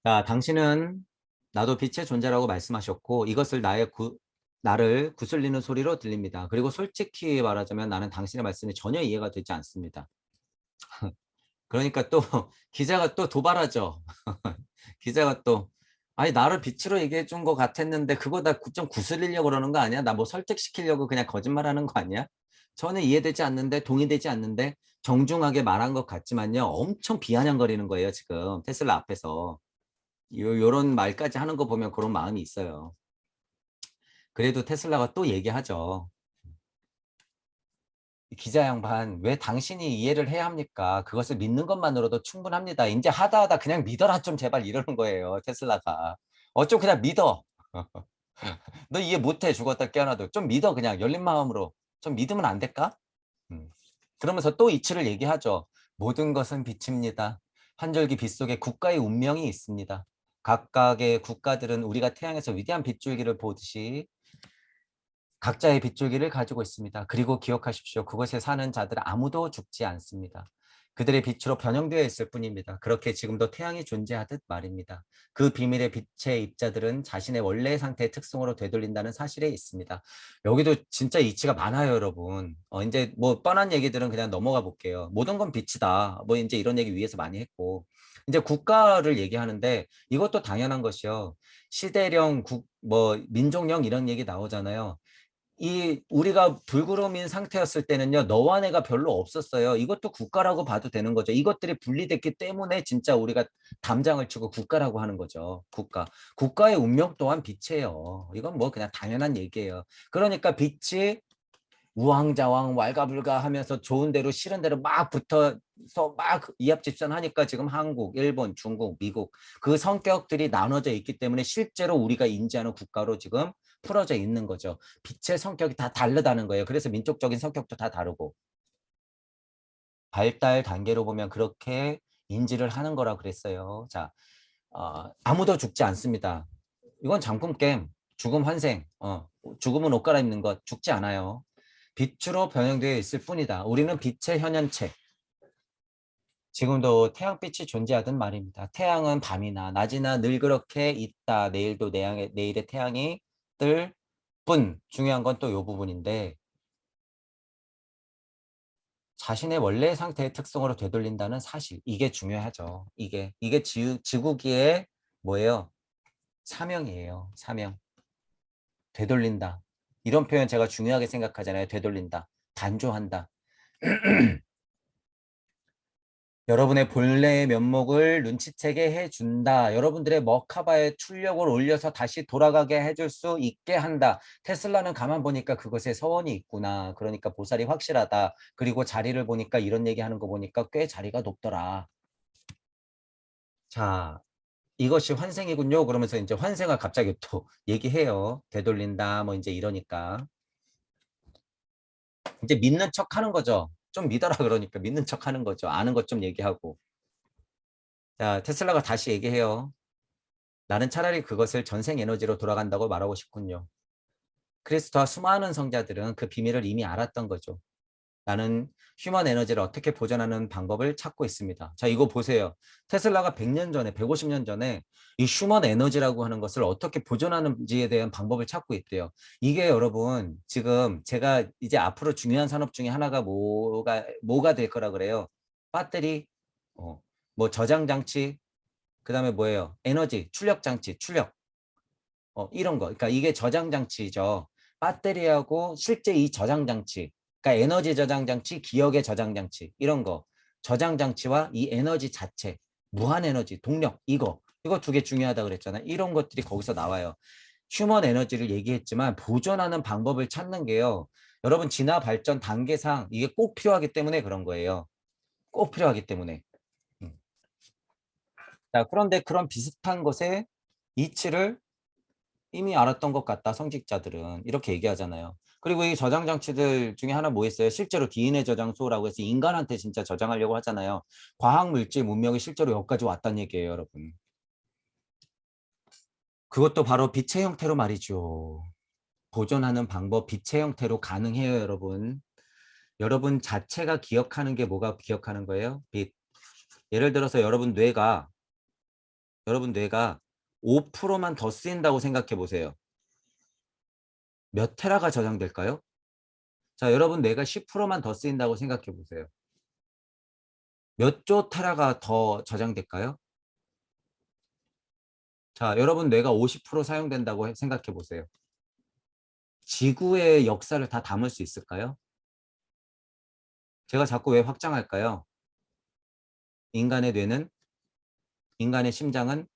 자, 당신은 나도 빛의 존재라고 말씀하셨고 이것을 나를 구슬리는 소리로 들립니다. 그리고 솔직히 말하자면 나는 당신의 말씀이 전혀 이해가 되지 않습니다. 그러니까 또 기자가 또 도발하죠. 기자가 또 아니 나를 빛으로 얘기해 준 것 같았는데 그거 다 좀 구슬리려고 그러는 거 아니야? 나 뭐 설득시키려고 그냥 거짓말하는 거 아니야? 저는 이해되지 않는데 동의되지 않는데 정중하게 말한 것 같지만요. 엄청 비아냥거리는 거예요. 지금 테슬라 앞에서. 요런 말까지 하는 거 보면 그런 마음이 있어요. 그래도 테슬라가 또 얘기하죠. 기자 양반, 왜 당신이 이해를 해야 합니까? 그것을 믿는 것만으로도 충분합니다. 이제 하다 하다 그냥 믿어라 좀 제발 이러는 거예요. 테슬라가. 좀 그냥 믿어. 너 이해 못해 죽었다 깨어나도 좀 믿어 그냥 열린 마음으로. 좀 믿으면 안 될까? 음. 그러면서 또 이치를 얘기하죠. 모든 것은 빛입니다. 한 줄기 빛 속에 국가의 운명이 있습니다. 각각의 국가들은 우리가 태양에서 위대한 빗줄기를 보듯이 각자의 빗줄기를 가지고 있습니다. 그리고 기억하십시오. 그곳에 사는 자들은 아무도 죽지 않습니다. 그들의 빛으로 변형되어 있을 뿐입니다. 그렇게 지금도 태양이 존재하듯 말입니다. 그 비밀의 빛의 입자들은 자신의 원래의 상태의 특성으로 되돌린다는 사실에 있습니다. 여기도 진짜 이치가 많아요, 여러분. 이제 뭐 뻔한 얘기들은 그냥 넘어가 볼게요. 모든 건 빛이다. 뭐 이제 이런 얘기 위에서 많이 했고. 이제 국가를 얘기하는데 이것도 당연한 것이요. 시대령 뭐 민족령 이런 얘기 나오잖아요. 우리가 불구름인 상태였을 때는요, 너와 내가 별로 없었어요. 이것도 국가라고 봐도 되는 거죠. 이것들이 분리됐기 때문에 진짜 우리가 담장을 치고 국가라고 하는 거죠. 국가. 국가의 운명 또한 빛이에요. 이건 뭐 그냥 당연한 얘기예요. 그러니까 빛이 우왕좌왕 왈가불가 하면서 좋은 대로 싫은 대로 막 붙어서 막 이합집산하니까 지금 한국, 일본, 중국, 미국 그 성격들이 나눠져 있기 때문에 실제로 우리가 인지하는 국가로 지금 풀어져 있는 거죠. 빛의 성격이 다 다르다는 거예요. 그래서 민족적인 성격도 다 다르고 발달 단계로 보면 그렇게 인지를 하는 거라 그랬어요. 자, 아무도 죽지 않습니다. 이건 장품 게임, 죽음 환생, 죽음은 옷 갈아입는 것, 죽지 않아요. 빛으로 변형되어 있을 뿐이다. 우리는 빛의 현현체. 지금도 태양빛이 존재하던 말입니다. 태양은 밤이나 낮이나 늘 그렇게 있다. 내일도 내일의 태양이 뜰 뿐. 중요한 건 또 이 부분인데 자신의 원래 상태의 특성으로 되돌린다는 사실. 이게 중요하죠. 이게 지구기의 뭐예요? 사명이에요. 사명. 되돌린다. 이런 표현 제가 중요하게 생각하잖아요. 되돌린다. 단조한다. 여러분의 본래의 면목을 눈치채게 해준다. 여러분들의 머카바의 출력을 올려서 다시 돌아가게 해줄 수 있게 한다. 테슬라는 가만 보니까 그것에 서원이 있구나. 그러니까 보살이 확실하다. 그리고 자리를 보니까 이런 얘기하는 거 보니까 꽤 자리가 높더라. 자, 이것이 환생이군요. 그러면서 이제 환생을 갑자기 또 얘기해요. 되돌린다. 뭐 이제 이러니까. 이제 믿는 척 하는 거죠. 좀 믿어라 그러니까 믿는 척 하는 거죠. 아는 것 좀 얘기하고. 자, 테슬라가 다시 얘기해요. 나는 차라리 그것을 전생 에너지로 돌아간다고 말하고 싶군요. 크리스토와 수많은 성자들은 그 비밀을 이미 알았던 거죠. 나는 휴먼 에너지를 어떻게 보존하는 방법을 찾고 있습니다. 자, 이거 보세요. 테슬라가 100년 전에, 150년 전에 이 휴먼 에너지라고 하는 것을 어떻게 보존하는지에 대한 방법을 찾고 있대요. 이게 여러분, 지금 제가 이제 앞으로 중요한 산업 중에 하나가 뭐가 될 거라 그래요. 배터리, 어, 뭐 저장 장치, 그 다음에 뭐예요? 에너지, 출력 장치, 출력. 이런 거. 그러니까 이게 저장 장치죠. 배터리하고 실제 이 저장 장치, 그러니까 에너지 저장 장치, 기억의 저장 장치, 이런 거. 저장 장치와 이 에너지 자체, 무한 에너지, 동력, 이거 두 개 중요하다 그랬잖아요. 이런 것들이 거기서 나와요. 휴먼 에너지를 얘기했지만 보존하는 방법을 찾는 게요. 여러분 진화 발전 단계상 이게 꼭 필요하기 때문에 그런 거예요. 꼭 필요하기 때문에. 음. 자, 그런데 그런 비슷한 것에 이치를 이미 알았던 것 같다, 성직자들은. 이렇게 얘기하잖아요. 그리고 이 저장 장치들 중에 하나 뭐 있어요? 실제로 DNA 저장소라고 해서 인간한테 진짜 저장하려고 하잖아요. 과학 물질 문명이 실제로 여기까지 왔다는 얘기예요, 여러분. 그것도 바로 빛의 형태로 말이죠. 보존하는 방법, 빛의 형태로 가능해요, 여러분. 여러분 자체가 기억하는 게 뭐가 기억하는 거예요? 빛. 예를 들어서 여러분 뇌가 여러분 뇌가 5%만 더 쓰인다고 생각해 보세요. 몇 테라가 저장될까요? 자, 여러분 뇌가 10%만 더 쓰인다고 생각해 보세요. 몇 조 테라가 더 저장될까요? 자, 여러분 뇌가 50% 사용된다고 생각해 보세요. 지구의 역사를 다 담을 수 있을까요? 제가 자꾸 왜 확장할까요? 인간의 뇌는, 인간의 심장은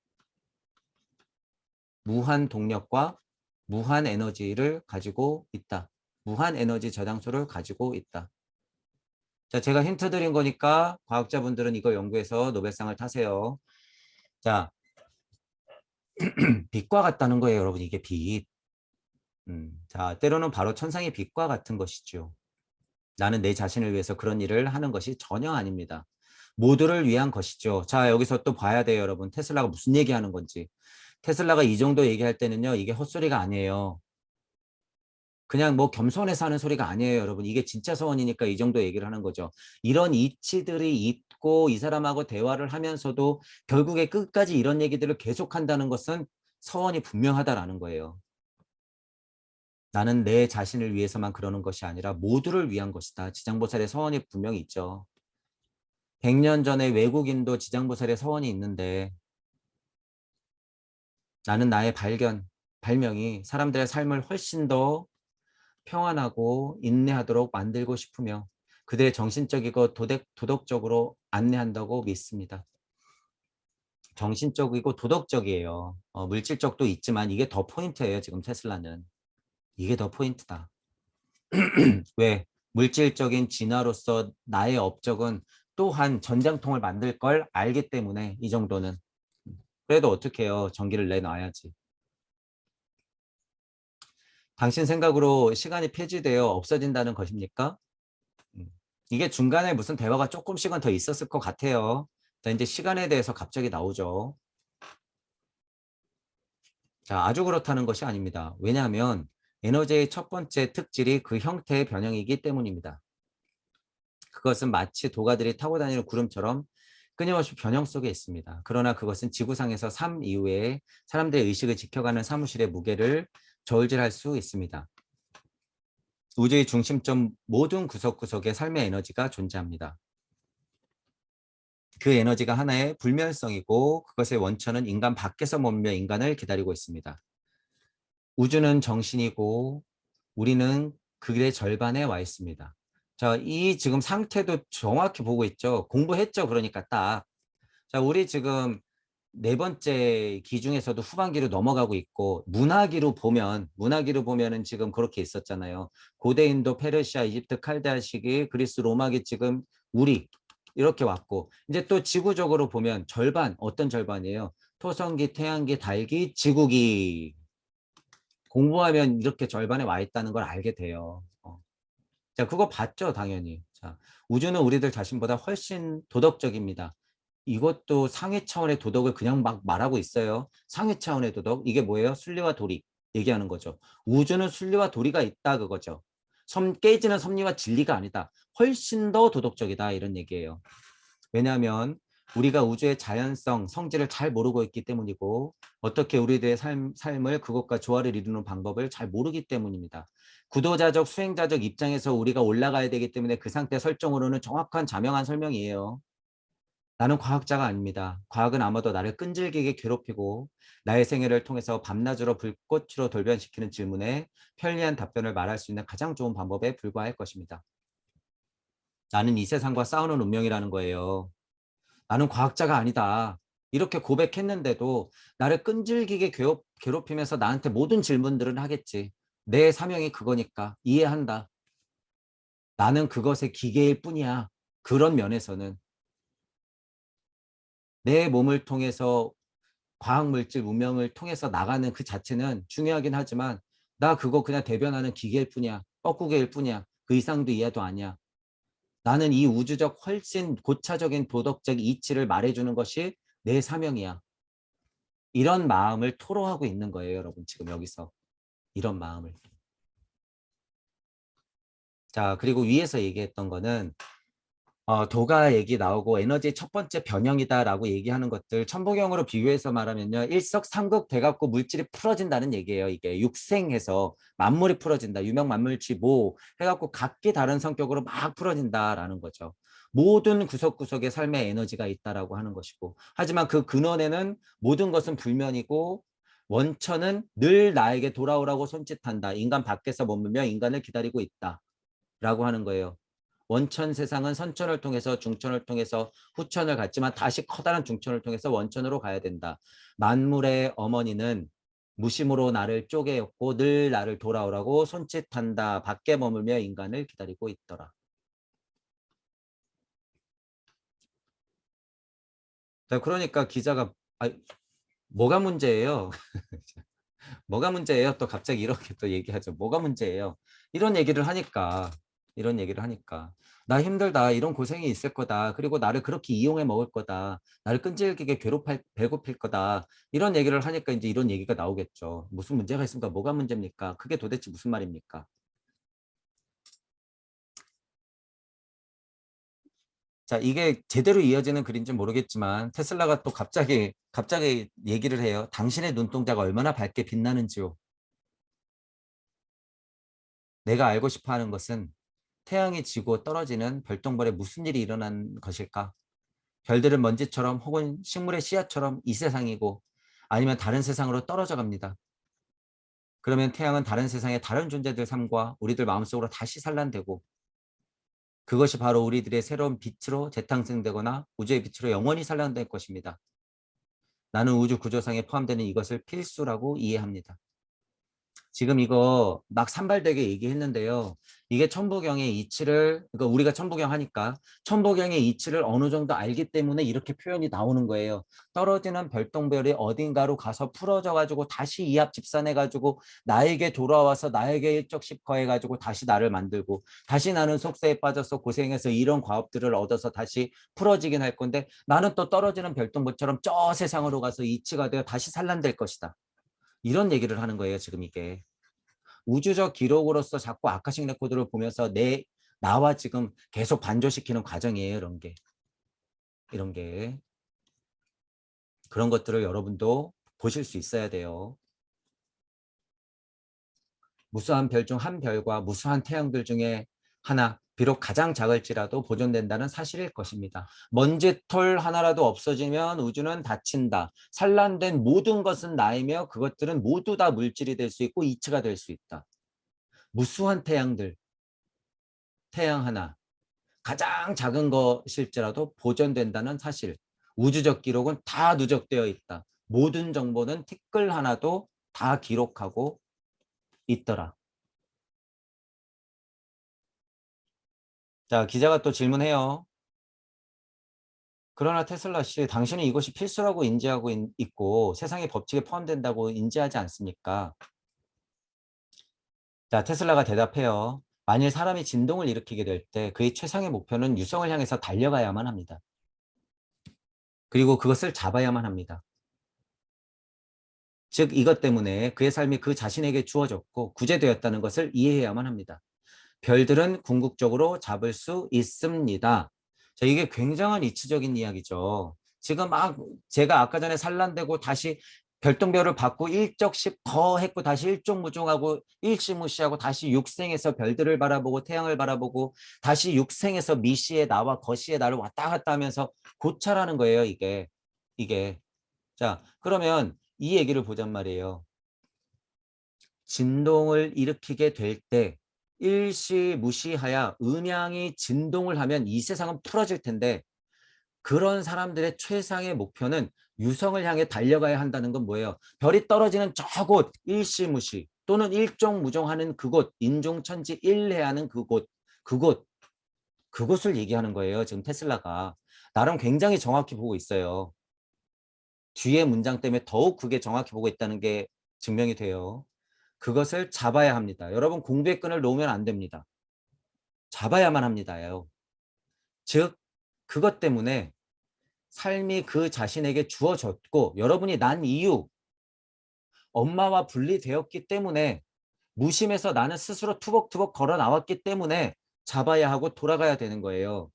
무한 동력과 무한 에너지를 가지고 있다. 무한 에너지 저장소를 가지고 있다. 자, 제가 힌트 드린 거니까 과학자분들은 이거 연구해서 노벨상을 타세요. 자, 빛과 같다는 거예요, 여러분. 이게 빛. 자, 때로는 바로 천상의 빛과 같은 것이죠. 나는 내 자신을 위해서 그런 일을 하는 것이 전혀 아닙니다. 모두를 위한 것이죠. 자, 여기서 또 봐야 돼요, 여러분. 테슬라가 무슨 얘기하는 건지. 테슬라가 이 정도 얘기할 때는요, 이게 헛소리가 아니에요. 그냥 뭐 겸손해서 하는 소리가 아니에요, 여러분. 이게 진짜 서원이니까 이 정도 얘기를 하는 거죠. 이런 이치들이 있고 이 사람하고 대화를 하면서도 결국에 끝까지 이런 얘기들을 계속한다는 것은 서원이 분명하다라는 거예요. 나는 내 자신을 위해서만 그러는 것이 아니라 모두를 위한 것이다. 지장보살의 서원이 분명히 있죠. 100년 전에 외국인도 지장보살의 서원이 있는데 나는 나의 발명이 사람들의 삶을 훨씬 더 평안하고 인내하도록 만들고 싶으며 그들의 정신적이고 도덕적으로 안내한다고 믿습니다. 정신적이고 도덕적이에요. 물질적도 있지만 이게 더 포인트예요. 지금 테슬라는. 이게 더 포인트다. 왜? 물질적인 진화로서 나의 업적은 또한 전장통을 만들 걸 알기 때문에 이 정도는. 그래도 어떻게 해요? 전기를 내놔야지. 당신 생각으로 시간이 폐지되어 없어진다는 것입니까? 음. 이게 중간에 무슨 대화가 조금씩은 더 있었을 것 같아요. 자, 이제 시간에 대해서 갑자기 나오죠. 자, 아주 그렇다는 것이 아닙니다. 왜냐하면 에너지의 첫 번째 특질이 그 형태의 변형이기 때문입니다. 그것은 마치 도가들이 타고 다니는 구름처럼 끊임없이 변형 속에 있습니다. 그러나 그것은 지구상에서 삶 이후에 사람들의 의식을 지켜가는 사무실의 무게를 저울질할 수 있습니다. 우주의 중심점 모든 구석구석에 삶의 에너지가 존재합니다. 그 에너지가 하나의 불멸성이고 그것의 원천은 인간 밖에서 머물며 인간을 기다리고 있습니다. 우주는 정신이고 우리는 그의 절반에 와 있습니다. 자, 이 지금 상태도 정확히 보고 있죠. 공부했죠. 그러니까 딱. 자, 우리 지금 네 번째 기 중에서도 후반기로 넘어가고 있고 문화기로 보면은 지금 그렇게 있었잖아요. 고대 인도, 페르시아, 이집트, 칼데아 시기, 그리스, 로마기 지금 우리 이렇게 왔고 이제 또 지구적으로 보면 절반 어떤 절반이에요? 토성기, 태양기, 달기, 지구기 공부하면 이렇게 절반에 와 있다는 걸 알게 돼요. 자, 그거 봤죠, 당연히. 자, 우주는 우리들 자신보다 훨씬 도덕적입니다. 이것도 상위 차원의 도덕을 그냥 막 말하고 있어요. 상위 차원의 도덕. 이게 뭐예요? 순리와 도리 얘기하는 거죠. 우주는 순리와 도리가 있다 그거죠. 깨지는 섭리와 진리가 아니다. 훨씬 더 도덕적이다 이런 얘기예요. 왜냐하면 우리가 우주의 자연성, 성질을 잘 모르고 있기 때문이고 어떻게 우리들의 삶을 그것과 조화를 이루는 방법을 잘 모르기 때문입니다. 구도자적, 수행자적 입장에서 우리가 올라가야 되기 때문에 그 상태 설정으로는 정확한 자명한 설명이에요. 나는 과학자가 아닙니다. 과학은 아마도 나를 끈질기게 괴롭히고 나의 생애를 통해서 밤낮으로 불꽃으로 돌변시키는 질문에 편리한 답변을 말할 수 있는 가장 좋은 방법에 불과할 것입니다. 나는 이 세상과 싸우는 운명이라는 거예요. 나는 과학자가 아니다. 이렇게 고백했는데도 나를 끈질기게 괴롭히면서 나한테 모든 질문들은 하겠지. 내 사명이 그거니까 이해한다. 나는 그것의 기계일 뿐이야. 그런 면에서는 내 몸을 통해서 과학물질 문명을 통해서 나가는 그 자체는 중요하긴 하지만 나 그거 그냥 대변하는 기계일 뿐이야. 뻐꾸기일 뿐이야. 그 이상도 이해도 아니야. 나는 이 우주적 훨씬 고차적인 도덕적 이치를 말해주는 것이 내 사명이야. 이런 마음을 토로하고 있는 거예요, 여러분. 지금 여기서. 이런 마음을. 자, 그리고 위에서 얘기했던 거는 도가 얘기 나오고 에너지 첫 번째 변형이다라고 얘기하는 것들 천부경으로 비교해서 말하면요. 일석삼극 돼갖고 물질이 풀어진다는 얘기예요. 이게 육생해서 만물이 풀어진다. 유명 만물치모 해갖고 각기 다른 성격으로 막 풀어진다라는 거죠. 모든 구석구석에 삶의 에너지가 있다라고 하는 것이고 하지만 그 근원에는 모든 것은 불면이고 원천은 늘 나에게 돌아오라고 손짓한다. 인간 밖에서 머물며 인간을 기다리고 있다. 라고 하는 거예요. 원천 세상은 선천을 통해서 중천을 통해서 후천을 갔지만 다시 커다란 중천을 통해서 원천으로 가야 된다. 만물의 어머니는 무심으로 나를 쪼개었고 늘 나를 돌아오라고 손짓한다. 밖에 머물며 인간을 기다리고 있더라. 자, 그러니까 기자가 뭐가 문제예요? 뭐가 문제예요? 또 갑자기 이렇게 또 얘기하죠. 뭐가 문제예요? 이런 얘기를 하니까 이런 얘기를 하니까 나 힘들다. 이런 고생이 있을 거다. 그리고 나를 그렇게 이용해 먹을 거다. 나를 끈질기게 배고플 거다. 이런 얘기를 하니까 이제 이런 얘기가 나오겠죠. 무슨 문제가 있습니까? 뭐가 문제입니까? 그게 도대체 무슨 말입니까? 자, 이게 제대로 이어지는 글인지 모르겠지만 테슬라가 또 갑자기 얘기를 해요. 당신의 눈동자가 얼마나 밝게 빛나는지요. 내가 알고 싶어 하는 것은 태양이 지고 떨어지는 별똥별에 무슨 일이 일어난 것일까? 별들은 먼지처럼 혹은 식물의 씨앗처럼 이 세상이고 아니면 다른 세상으로 떨어져 갑니다. 그러면 태양은 다른 세상의 다른 존재들 삶과 우리들 마음속으로 다시 산란되고 그것이 바로 우리들의 새로운 빛으로 재탄생되거나 우주의 빛으로 영원히 산란될 것입니다. 나는 우주 구조상에 포함되는 이것을 필수라고 이해합니다. 지금 이거 막 산발되게 얘기했는데요. 이게 천부경의 이치를, 그러니까 우리가 천부경 하니까 천부경의 이치를 어느 정도 알기 때문에 이렇게 표현이 나오는 거예요. 떨어지는 별똥별이 어딘가로 가서 풀어져가지고 다시 이합 집산해가지고 나에게 돌아와서 나에게 일적십커해가지고 다시 나를 만들고 다시 나는 속세에 빠져서 고생해서 이런 과업들을 얻어서 다시 풀어지긴 할 건데 나는 또 떨어지는 별똥별처럼 저 세상으로 가서 이치가 되어 다시 산란될 것이다. 이런 얘기를 하는 거예요, 지금 이게. 우주적 기록으로서 자꾸 아카식 레코드를 보면서 나와 지금 계속 반조시키는 과정이에요, 이런 게. 그런 것들을 여러분도 보실 수 있어야 돼요. 무수한 별 중 한 별과 무수한 태양들 중에 하나, 비록 가장 작을지라도 보존된다는 사실일 것입니다. 먼지털 하나라도 없어지면 우주는 닫힌다. 산란된 모든 것은 나이며 그것들은 모두 다 물질이 될 수 있고 이치가 될 수 있다. 무수한 태양들, 태양 하나, 가장 작은 것일지라도 보존된다는 사실. 우주적 기록은 다 누적되어 있다. 모든 정보는 티끌 하나도 다 기록하고 있더라. 자, 기자가 또 질문해요. 그러나 테슬라 씨, 당신은 이것이 필수라고 인지하고 있고 세상의 법칙에 포함된다고 인지하지 않습니까? 자, 테슬라가 대답해요. 만일 사람이 진동을 일으키게 될 때 그의 최상의 목표는 유성을 향해서 달려가야만 합니다. 그리고 그것을 잡아야만 합니다. 즉 이것 때문에 그의 삶이 그 자신에게 주어졌고 구제되었다는 것을 이해해야만 합니다. 별들은 궁극적으로 잡을 수 있습니다. 자, 이게 굉장한 이치적인 이야기죠. 지금 막 제가 아까 전에 산란되고 다시 별똥별을 받고 일적십 더 했고 다시 일종무종하고 일시무시하고 다시 육생에서 별들을 바라보고 태양을 바라보고 다시 육생에서 미시의 나와 거시의 나를 왔다 갔다 하면서 고찰하는 거예요, 이게. 자, 그러면 이 얘기를 보잔 말이에요. 진동을 일으키게 될 때 일시무시하야 음양이 진동을 하면 이 세상은 풀어질 텐데 그런 사람들의 최상의 목표는 유성을 향해 달려가야 한다는 건 뭐예요? 별이 떨어지는 저곳 일시무시 또는 일종무종하는 그곳 인종천지 일해하는 그곳 그곳을 얘기하는 거예요. 지금 테슬라가 나름 굉장히 정확히 보고 있어요. 뒤에 문장 때문에 더욱 그게 정확히 보고 있다는 게 증명이 돼요. 그것을 잡아야 합니다. 여러분 공부의 끈을 놓으면 안 됩니다. 잡아야만 합니다요. 즉 그것 때문에 삶이 그 자신에게 주어졌고 여러분이 난 이유 엄마와 분리되었기 때문에 무심해서 나는 스스로 투벅투벅 걸어 나왔기 때문에 잡아야 하고 돌아가야 되는 거예요.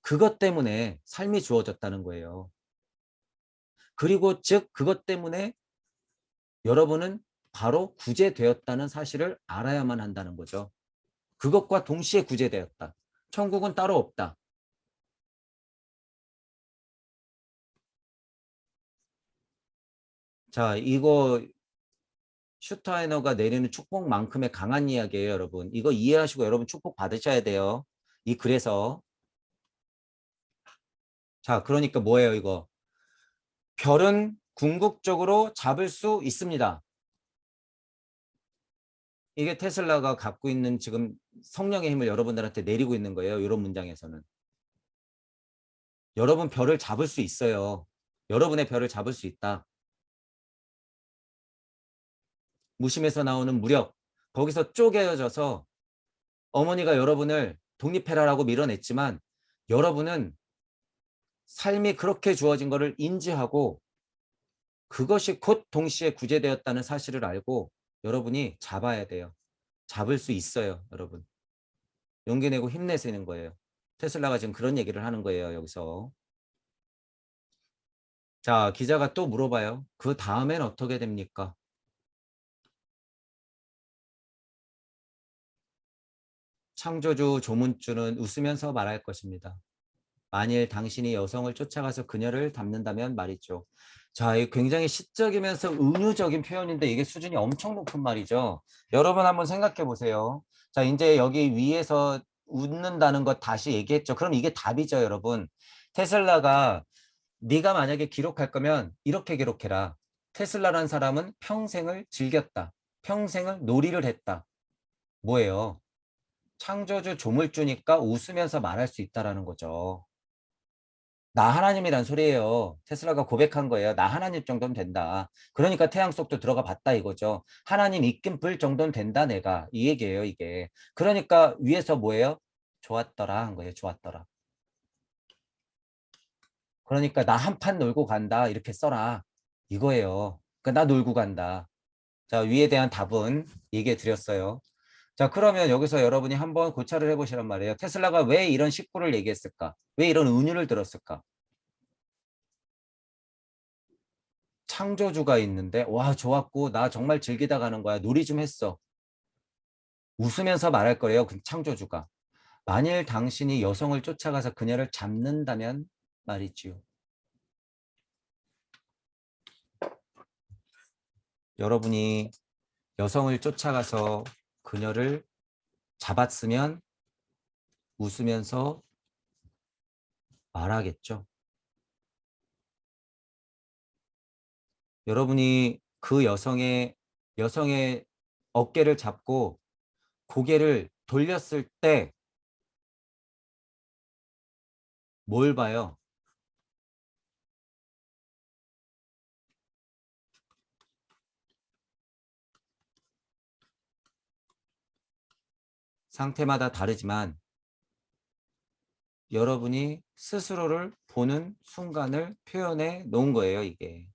그것 때문에 삶이 주어졌다는 거예요. 그리고 즉 그것 때문에 여러분은 바로 구제되었다는 사실을 알아야만 한다는 거죠. 그것과 동시에 구제되었다. 천국은 따로 없다. 자, 이거 슈타이너가 내리는 축복만큼의 강한 이야기예요, 여러분. 이거 이해하시고 여러분 축복 받으셔야 돼요. 이 글에서. 자, 그러니까 뭐예요, 이거? 별은 궁극적으로 잡을 수 있습니다. 이게 테슬라가 갖고 있는 지금 성령의 힘을 여러분들한테 내리고 있는 거예요. 이런 문장에서는. 여러분 별을 잡을 수 있어요. 여러분의 별을 잡을 수 있다. 무심에서 나오는 무력. 거기서 쪼개져서 어머니가 여러분을 독립해라라고 밀어냈지만 여러분은 삶이 그렇게 주어진 것을 인지하고 그것이 곧 동시에 구제되었다는 사실을 알고 여러분이 잡아야 돼요. 잡을 수 있어요, 여러분. 용기 내고 힘내시는 거예요. 테슬라가 지금 그런 얘기를 하는 거예요, 여기서. 자, 기자가 또 물어봐요. 그 다음엔 어떻게 됩니까? 창조주 조문주는 웃으면서 말할 것입니다. 만일 당신이 여성을 쫓아가서 그녀를 담는다면 말이죠. 자, 이 굉장히 시적이면서 은유적인 표현인데 이게 수준이 엄청 높은 말이죠. 여러분 한번 생각해 보세요. 자, 이제 여기 위에서 웃는다는 것 다시 얘기했죠. 그럼 이게 답이죠, 여러분. 테슬라가 네가 만약에 기록할 거면 이렇게 기록해라. 테슬라란 사람은 평생을 즐겼다. 평생을 놀이를 했다. 뭐예요? 창조주 조물주니까 웃으면서 말할 수 있다라는 거죠. 나 하나님이란 소리예요. 테슬라가 고백한 거예요. 나 하나님 정도는 된다. 그러니까 태양 속도 들어가 봤다 이거죠. 하나님 입김불 정도는 된다 내가. 이 얘기예요 이게. 그러니까 위에서 뭐예요? 좋았더라 한 거예요. 좋았더라. 그러니까 나 한 판 놀고 간다 이렇게 써라. 이거예요. 그러니까 나 놀고 간다. 자, 위에 대한 답은 얘기해 드렸어요. 자, 그러면 여기서 여러분이 한번 고찰을 해보시란 말이에요. 테슬라가 왜 이런 식구를 얘기했을까? 왜 이런 은유를 들었을까? 창조주가 있는데 와 좋았고 나 정말 즐기다 가는 거야. 놀이 좀 했어. 웃으면서 말할 거예요. 그 창조주가. 만일 당신이 여성을 쫓아가서 그녀를 잡는다면 말이지요. 여러분이 여성을 쫓아가서 그녀를 잡았으면 웃으면서 말하겠죠. 여러분이 그 여성의 어깨를 잡고 고개를 돌렸을 때 뭘 봐요? 상태마다 다르지만 여러분이 스스로를 보는 순간을 표현해 놓은 거예요, 이게.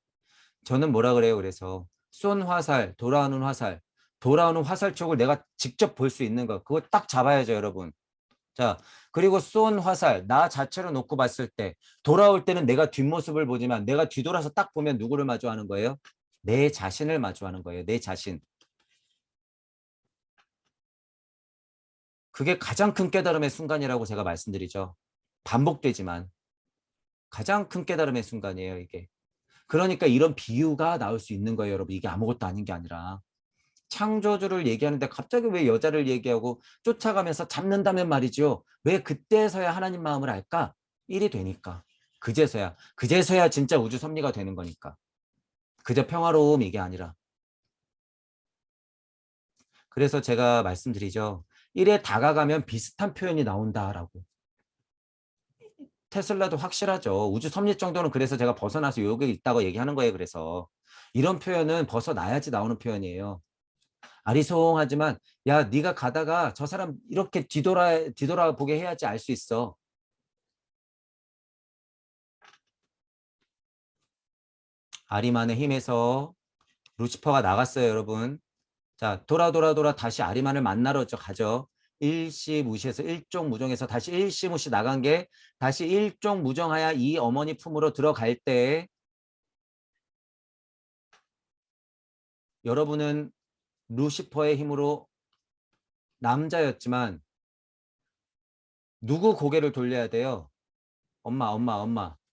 저는 뭐라 그래요? 그래서 쏜 화살, 돌아오는 화살 쪽을 내가 직접 볼 수 있는 거. 그거 딱 잡아야죠, 여러분. 자, 그리고 쏜 화살, 나 자체로 놓고 봤을 때 돌아올 때는 내가 뒷모습을 보지만 내가 뒤돌아서 딱 보면 누구를 마주하는 거예요? 내 자신을 마주하는 거예요. 내 자신. 그게 가장 큰 깨달음의 순간이라고 제가 말씀드리죠. 반복되지만 가장 큰 깨달음의 순간이에요, 이게. 그러니까 이런 비유가 나올 수 있는 거예요, 여러분. 이게 아무것도 아닌 게 아니라. 창조주를 얘기하는데 갑자기 왜 여자를 얘기하고 쫓아가면서 잡는다면 말이죠. 왜 그때서야 하나님 마음을 알까? 일이 되니까. 그제서야 진짜 우주 섭리가 되는 거니까. 그저 평화로움 이게 아니라. 그래서 제가 말씀드리죠. 일에 다가가면 비슷한 표현이 나온다라고. 테슬라도 확실하죠. 우주 섭리 정도는 그래서 제가 벗어나서 여기 있다고 얘기하는 거예요. 그래서 이런 표현은 벗어나야지 나오는 표현이에요. 아리송하지만 야 네가 가다가 저 사람 이렇게 뒤돌아보게 해야지 알 수 있어. 아리만의 힘에서 루시퍼가 나갔어요, 여러분. 자, 돌아 다시 아리만을 만나러 가죠. 일시무시해서 일종무종해서 다시 일시무시 나간 게 다시 일종무종하여 이 어머니 품으로 들어갈 때 여러분은 루시퍼의 힘으로 남자였지만 누구 고개를 돌려야 돼요? 엄마,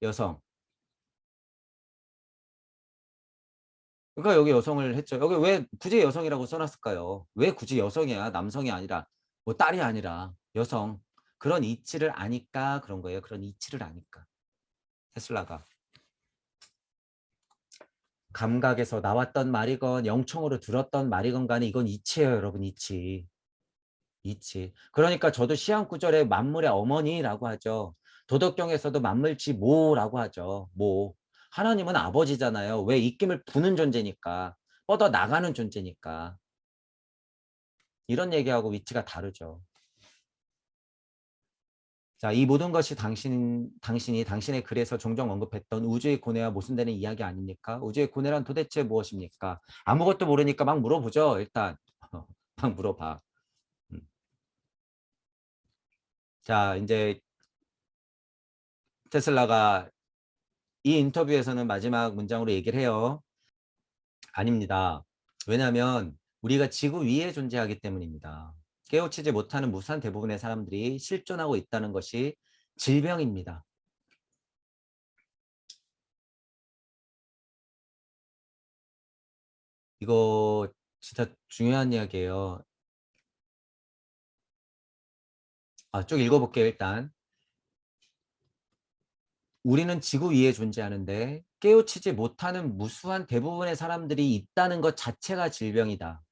여성. 그러니까 여기 여성을 했죠. 여기 왜 굳이 여성이라고 써놨을까요? 왜 굳이 여성이야? 남성이 아니라 뭐 딸이 아니라 여성. 그런 이치를 아니까 그런 거예요. 그런 이치를 아니까. 테슬라가. 감각에서 나왔던 말이건 영청으로 들었던 말이건 간에 이건 이치예요. 여러분 이치. 이치. 그러니까 저도 시한구절에 만물의 어머니라고 하죠. 도덕경에서도 만물치 모라고 하죠. 모. 하나님은 아버지잖아요. 왜? 입김을 부는 존재니까. 뻗어 나가는 존재니까. 이런 얘기하고 위치가 다르죠. 자, 이 모든 것이 당신이 당신의 글에서 종종 언급했던 우주의 고뇌와 모순되는 이야기 아닙니까? 우주의 고뇌란 도대체 무엇입니까? 아무것도 모르니까 막 물어보죠. 일단 막 물어봐. 음. 자, 이제 테슬라가 이 인터뷰에서는 마지막 문장으로 얘기를 해요. 아닙니다. 왜냐하면 우리가 지구 위에 존재하기 때문입니다. 깨우치지 못하는 무수한 대부분의 사람들이 실존하고 있다는 것이 질병입니다. 이거 진짜 중요한 이야기예요. 쭉 읽어볼게요. 일단 우리는 지구 위에 존재하는데 깨우치지 못하는 무수한 대부분의 사람들이 있다는 것 자체가 질병이다.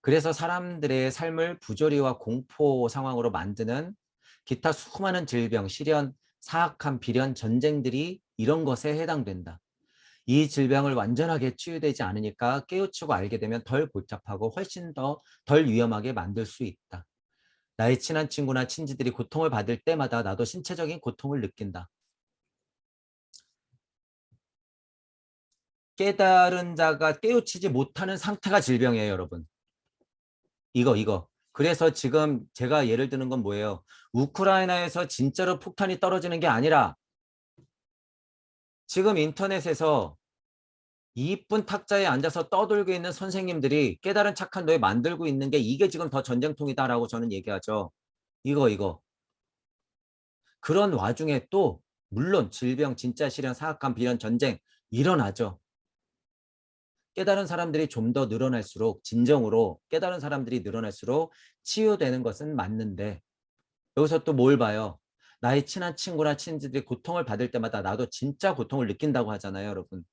그래서 사람들의 삶을 부조리와 공포 상황으로 만드는 기타 수많은 질병, 실현, 사악한 비련, 전쟁들이 이런 것에 해당된다. 이 질병을 완전하게 치유되지 않으니까 깨우치고 알게 되면 덜 복잡하고 훨씬 더 덜 위험하게 만들 수 있다. 나의 친한 친구나 친지들이 고통을 받을 때마다 나도 신체적인 고통을 느낀다. 깨달은 자가 깨우치지 못하는 상태가 질병이에요, 여러분. 이거. 그래서 지금 제가 예를 드는 건 뭐예요? 우크라이나에서 진짜로 폭탄이 떨어지는 게 아니라 지금 인터넷에서 이쁜 탁자에 앉아서 떠들고 있는 선생님들이 깨달은 착한 뇌 만들고 있는 게 이게 지금 더 전쟁통이다라고 저는 얘기하죠. 이거. 그런 와중에 또 물론 질병, 진짜 실현, 사악한 비련, 전쟁 일어나죠. 깨달은 사람들이 좀 더 늘어날수록 진정으로 깨달은 사람들이 늘어날수록 치유되는 것은 맞는데 여기서 또 뭘 봐요? 나의 친한 친구나 친지들이 고통을 받을 때마다 나도 진짜 고통을 느낀다고 하잖아요, 여러분.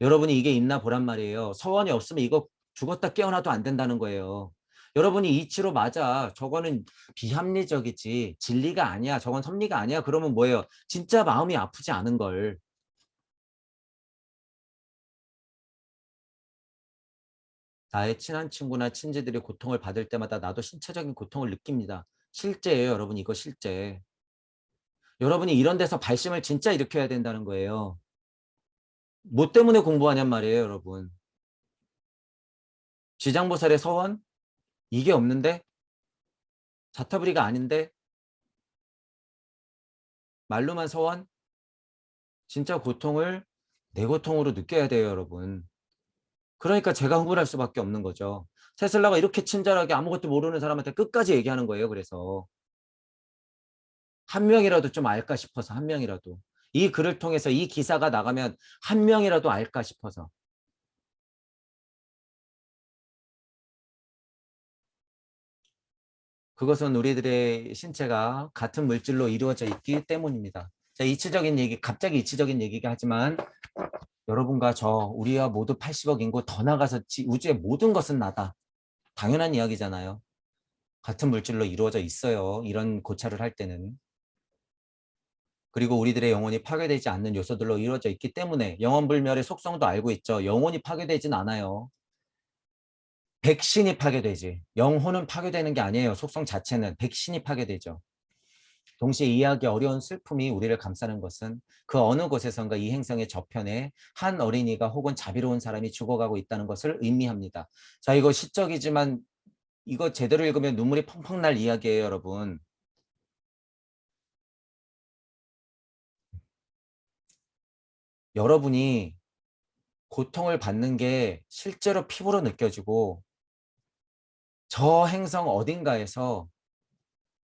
여러분이 이게 있나 보란 말이에요. 서원이 없으면 이거 죽었다 깨어나도 안 된다는 거예요. 여러분이 이치로 맞아. 저거는 비합리적이지. 진리가 아니야. 저건 섭리가 아니야. 그러면 뭐예요? 진짜 마음이 아프지 않은 걸. 나의 친한 친구나 친지들이 고통을 받을 때마다 나도 신체적인 고통을 느낍니다. 실제예요, 여러분. 이거 실제. 여러분이 이런 데서 발심을 진짜 일으켜야 된다는 거예요. 뭐 때문에 공부하냔 말이에요, 여러분. 쥐장보살의 서원? 이게 없는데? 자타부리가 아닌데? 말로만 서원? 진짜 고통을 내 고통으로 느껴야 돼요, 여러분. 그러니까 제가 흥분할 수밖에 없는 거죠. 테슬라가 이렇게 친절하게 아무것도 모르는 사람한테 끝까지 얘기하는 거예요, 그래서. 한 명이라도 좀 알까 싶어서, 한 명이라도. 이 글을 통해서 이 기사가 나가면 한 명이라도 알까 싶어서. 그것은 우리들의 신체가 같은 물질로 이루어져 있기 때문입니다. 자, 이치적인 얘기, 갑자기 이치적인 얘기가 하지만 여러분과 저, 우리와 모두 80억 인구 더 나가서 우주의 모든 것은 나다. 당연한 이야기잖아요. 같은 물질로 이루어져 있어요. 이런 고찰을 할 때는. 그리고 우리들의 영혼이 파괴되지 않는 요소들로 이루어져 있기 때문에 영혼불멸의 속성도 알고 있죠. 영혼이 파괴되진 않아요. 백신이 파괴되지. 영혼은 파괴되는 게 아니에요. 속성 자체는. 백신이 파괴되죠. 동시에 이해하기 어려운 슬픔이 우리를 감싸는 것은 그 어느 곳에선가 이 행성의 저편에 한 어린이가 혹은 자비로운 사람이 죽어가고 있다는 것을 의미합니다. 자, 이거 시적이지만 이거 제대로 읽으면 눈물이 펑펑 날 이야기예요, 여러분. 여러분이 고통을 받는 게 실제로 피부로 느껴지고 저 행성 어딘가에서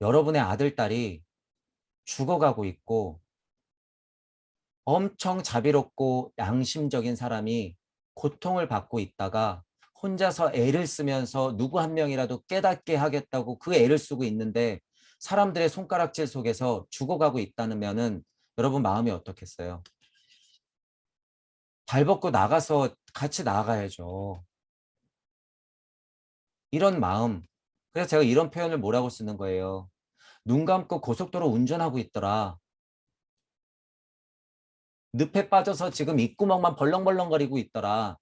여러분의 아들, 딸이 죽어가고 있고 엄청 자비롭고 양심적인 사람이 고통을 받고 있다가 혼자서 애를 쓰면서 누구 한 명이라도 깨닫게 하겠다고 그 애를 쓰고 있는데 사람들의 손가락질 속에서 죽어가고 있다면은 여러분 마음이 어떻겠어요? 발벗고 나가서 같이 나가야죠. 이런 마음. 그래서 제가 이런 표현을 뭐라고 쓰는 거예요. 눈 감고 고속도로 운전하고 있더라. 늪에 빠져서 지금 입구멍만 벌렁벌렁거리고 있더라.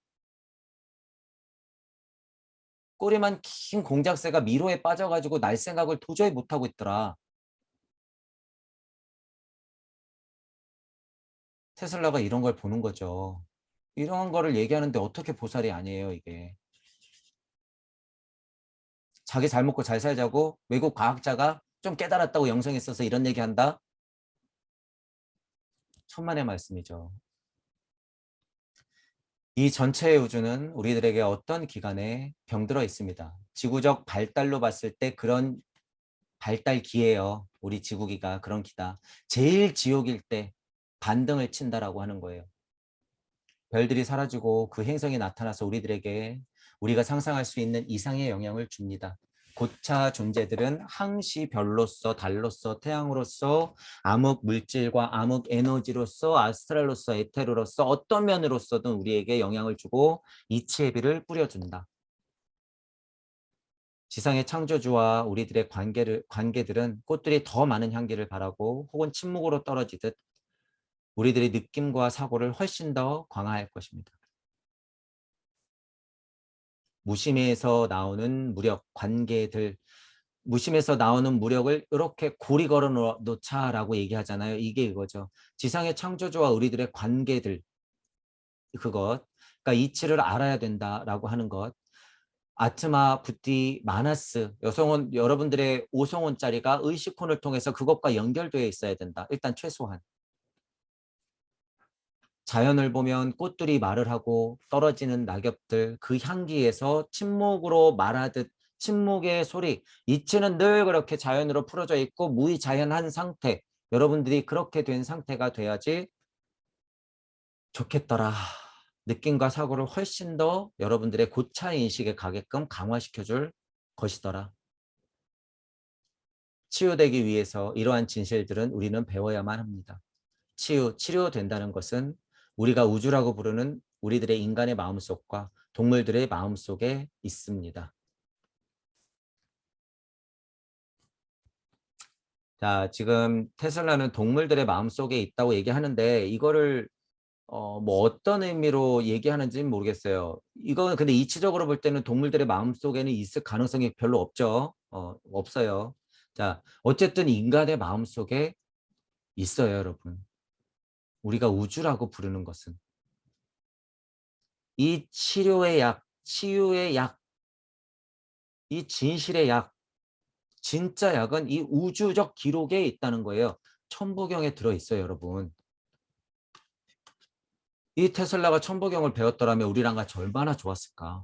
꼬리만 긴 공작새가 미로에 빠져가지고 날 생각을 도저히 못하고 있더라. 테슬라가 이런 걸 보는 거죠. 이런 거를 얘기하는데 어떻게 보살이 아니에요, 이게. 자기 잘 먹고 잘 살자고 외국 과학자가 좀 깨달았다고 영성에 써서 이런 얘기한다? 천만의 말씀이죠. 이 전체의 우주는 우리들에게 어떤 기간에 병들어 있습니다. 지구적 발달로 봤을 때 그런 발달기예요. 우리 지구기가 그런 기다. 제일 지옥일 때 반등을 친다라고 하는 거예요. 별들이 사라지고 그 행성이 나타나서 우리들에게 우리가 상상할 수 있는 이상의 영향을 줍니다. 고차 존재들은 항시 별로서 달로서 태양으로서 암흑 물질과 암흑 에너지로서 아스트랄로서 에테르로서 어떤 면으로서든 우리에게 영향을 주고 이치의 비를 뿌려준다. 지상의 창조주와 우리들의 관계들은 꽃들이 더 많은 향기를 바라고 혹은 침묵으로 떨어지듯 우리들의 느낌과 사고를 훨씬 더 강화할 것입니다. 무심에서 나오는 무력, 관계들, 무심에서 나오는 무력을 이렇게 고리 걸어 놓자라고 얘기하잖아요. 이게 이거죠. 지상의 창조주와 우리들의 관계들, 그것, 그러니까 이치를 알아야 된다라고 하는 것. 아트마, 부티, 마나스, 여성은 여러분들의 오성원짜리가 의식혼을 통해서 그것과 연결되어 있어야 된다. 일단 최소한. 자연을 보면 꽃들이 말을 하고 떨어지는 낙엽들 그 향기에서 침묵으로 말하듯 침묵의 소리 이치는 늘 그렇게 자연으로 풀어져 있고 무의자연한 상태 여러분들이 그렇게 된 상태가 돼야지 좋겠더라. 느낌과 사고를 훨씬 더 여러분들의 고차 인식에 가게끔 강화시켜줄 것이더라. 치유되기 위해서 이러한 진실들은 우리는 배워야만 합니다. 치료된다는 것은 우리가 우주라고 부르는 우리들의 인간의 마음속과 동물들의 마음속에 있습니다. 자, 지금 테슬라는 동물들의 마음속에 있다고 얘기하는데 이거를 뭐 어떤 의미로 얘기하는지는 모르겠어요. 이거는 근데 이치적으로 볼 때는 동물들의 마음속에는 있을 가능성이 별로 없죠. 없어요. 자, 어쨌든 인간의 마음속에 있어요, 여러분. 우리가 우주라고 부르는 것은 이 치료의 약, 치유의 약, 이 진실의 약, 진짜 약은 이 우주적 기록에 있다는 거예요. 천부경에 들어있어요, 여러분. 이 테슬라가 천부경을 배웠더라면 우리랑 같이 얼마나 좋았을까.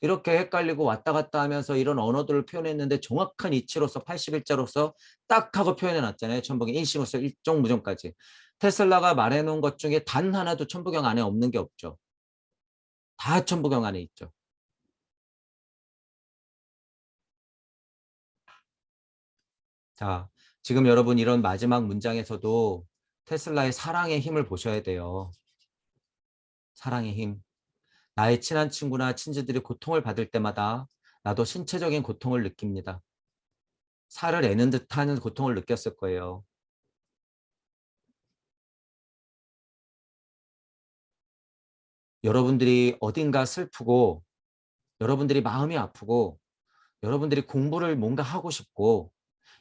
이렇게 헷갈리고 왔다 갔다 하면서 이런 언어들을 표현했는데 정확한 이치로서 81자로서 딱 하고 표현해 놨잖아요. 천부경 일심으로서 일종무정까지. 테슬라가 말해놓은 것 중에 단 하나도 천부경 안에 없는 게 없죠. 다 천부경 안에 있죠. 자, 지금 여러분 이런 마지막 문장에서도 테슬라의 사랑의 힘을 보셔야 돼요. 사랑의 힘. 나의 친한 친구나 친지들이 고통을 받을 때마다 나도 신체적인 고통을 느낍니다. 살을 애는 듯한 고통을 느꼈을 거예요. 여러분들이 어딘가 슬프고 여러분들이 마음이 아프고 여러분들이 공부를 뭔가 하고 싶고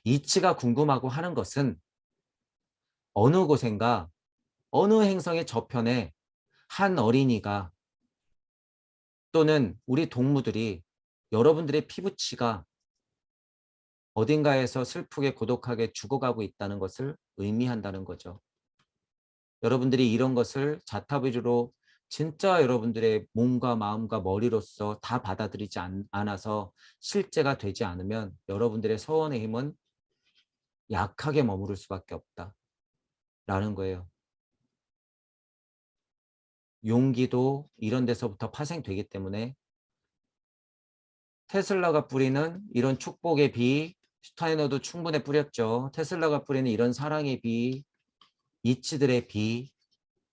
이치가 궁금하고 하는 것은 어느 곳인가 어느 행성의 저편에 한 어린이가 또는 우리 동무들이 여러분들의 피부치가 어딘가에서 슬프게 고독하게 죽어가고 있다는 것을 의미한다는 거죠. 여러분들이 이런 것을 자타비루로 진짜 여러분들의 몸과 마음과 머리로서 다 받아들이지 않아서 실제가 되지 않으면 여러분들의 서원의 힘은 약하게 머무를 수밖에 없다라는 거예요. 용기도 이런 데서부터 파생되기 때문에 테슬라가 뿌리는 이런 축복의 비, 슈타이너도 충분히 뿌렸죠. 테슬라가 뿌리는 이런 사랑의 비, 이치들의 비,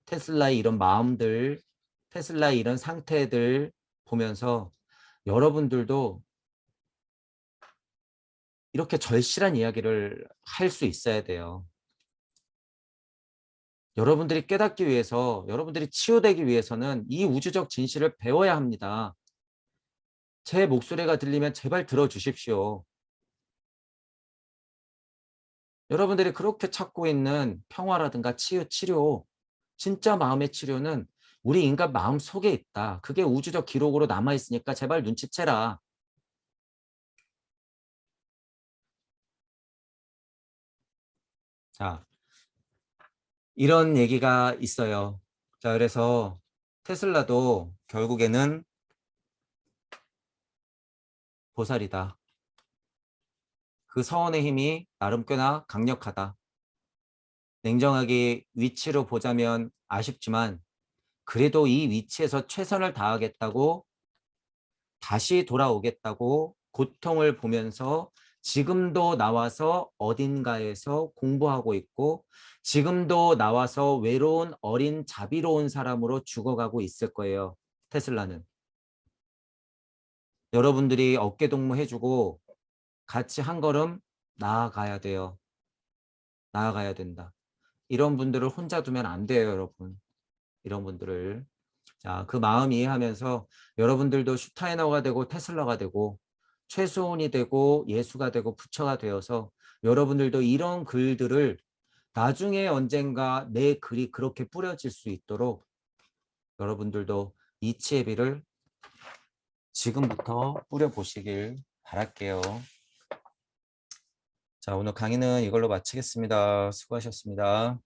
테슬라의 이런 마음들, 테슬라의 이런 상태들 보면서 여러분들도 이렇게 절실한 이야기를 할 수 있어야 돼요. 여러분들이 깨닫기 위해서, 여러분들이 치유되기 위해서는 이 우주적 진실을 배워야 합니다. 제 목소리가 들리면 제발 들어주십시오. 여러분들이 그렇게 찾고 있는 평화라든가 치료, 진짜 마음의 치료는 우리 인간 마음 속에 있다. 그게 우주적 기록으로 남아있으니까 제발 눈치채라. 자, 이런 얘기가 있어요. 자, 그래서 테슬라도 결국에는 보살이다. 그 서원의 힘이 나름 꽤나 강력하다. 냉정하게 위치로 보자면 아쉽지만 그래도 이 위치에서 최선을 다하겠다고 다시 돌아오겠다고 고통을 보면서 지금도 나와서 어딘가에서 공부하고 있고 지금도 나와서 외로운 어린 자비로운 사람으로 죽어가고 있을 거예요. 테슬라는. 여러분들이 어깨동무 해주고 같이 한 걸음 나아가야 돼요. 나아가야 된다. 이런 분들을 혼자 두면 안 돼요, 여러분. 이런 분들을. 자, 그 마음 이해하면서 여러분들도 슈타이너가 되고 테슬라가 되고 최소원이 되고 예수가 되고 부처가 되어서 여러분들도 이런 글들을 나중에 언젠가 내 글이 그렇게 뿌려질 수 있도록 여러분들도 이치의 비를 지금부터 뿌려보시길 바랄게요. 자, 오늘 강의는 이걸로 마치겠습니다. 수고하셨습니다.